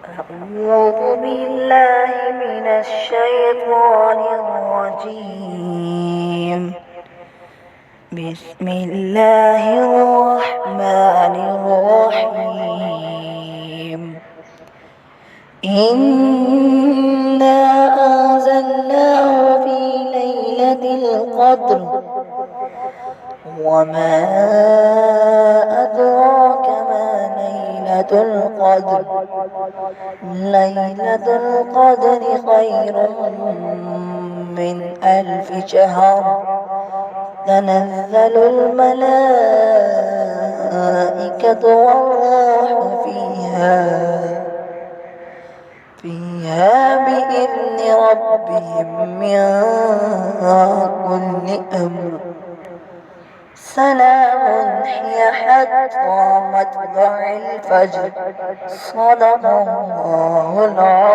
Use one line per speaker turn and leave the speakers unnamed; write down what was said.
أعوذ بالله من الشيطان الرجيم. بسم الله الرحمن الرحيم. إنا أنزلناه في ليلة القدر وما أدراك ما ليلة القدر. ليلة القدر خير من 1000 شهر. تنزل الملائكة والروح فيها بإذن ربهم من كل أمر. سلام هي حتى مطلع الفجر. صدق الله العظيم.